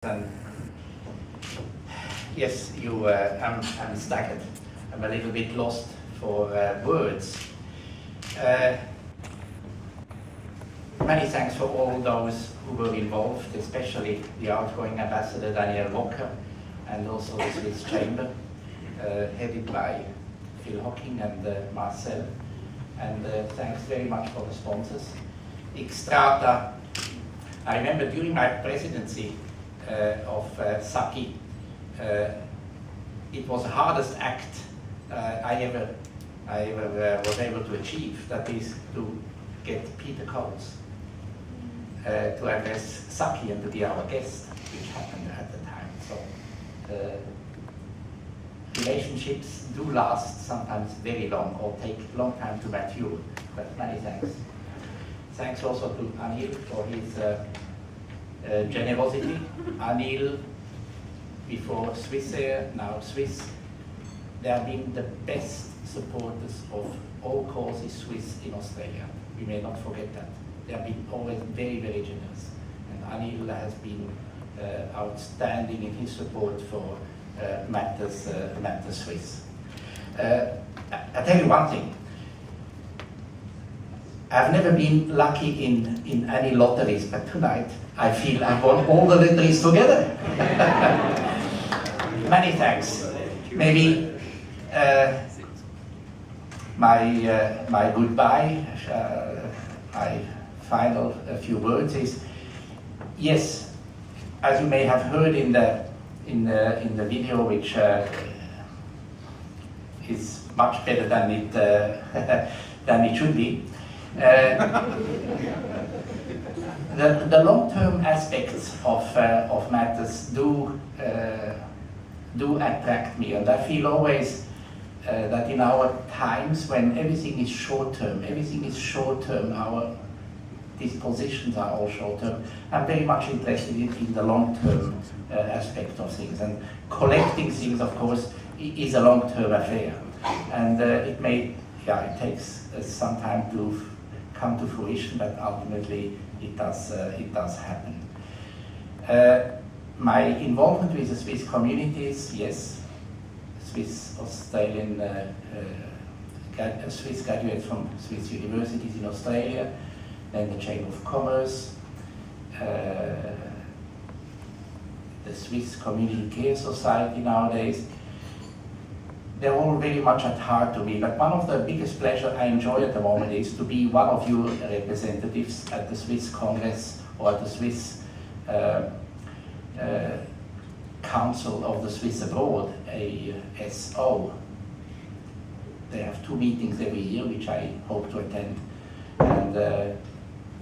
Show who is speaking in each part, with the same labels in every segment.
Speaker 1: And yes, I'm staggered. I'm a little bit lost for words. Many thanks for all those who were involved, especially the outgoing ambassador Daniel Walker and also the Swiss Chamber, headed by Phil Hocking and Marcel. And thanks very much for the sponsors. Xstrata. I remember during my presidency of Saki, it was the hardest act I ever was able to achieve. That is to get Peter Coates to address Saki and to be our guest, which happened at the time. So relationships do last sometimes very long or take a long time to mature. But many thanks. Thanks also to Anil for his generosity. Anil, before Swissair, now Swiss, they have been the best supporters of all causes Swiss in Australia. We may not forget that. They have been always very, very generous. And Anil has been outstanding in his support for Matters Swiss. I'll tell you one thing. I've never been lucky in any lotteries, but tonight I feel I won all the lotteries together. Many thanks. Maybe my goodbye, my final few words is, yes, as you may have heard in the video, which is much better than it should be. The long-term aspects of matters do attract me, and I feel always that in our times when everything is short-term, our dispositions are all short-term. I'm very much interested in the long-term aspect of things, and collecting things, of course, is a long-term affair, and it takes some time to come to fruition, but ultimately it does happen. My involvement with the Swiss communities, yes, Swiss Australian Swiss graduates from Swiss universities in Australia, then the Chamber of Commerce, the Swiss Community Care Society nowadays. They're all very much at heart to me, but one of the biggest pleasures I enjoy at the moment is to be one of your representatives at the Swiss Congress or at the Swiss Council of the Swiss Abroad, ASO. They have 2 meetings every year, which I hope to attend, and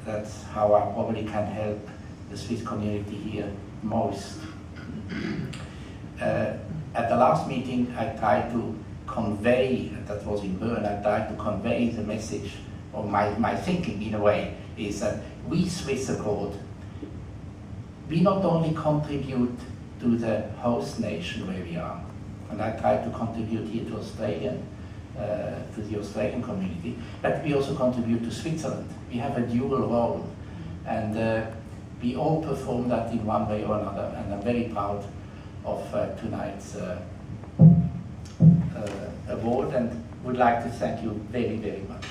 Speaker 1: that's how I probably can help the Swiss community here most. At the last meeting, I tried to convey, that was in Bern, I tried to convey the message, or my thinking in a way, is that we Swiss abroad, we not only contribute to the host nation where we are, and I try to contribute here to Australia, to the Australian community, but we also contribute to Switzerland. We have a dual role, and we all perform that in one way or another, and I'm very proud of tonight's award, and would like to thank you very, very much.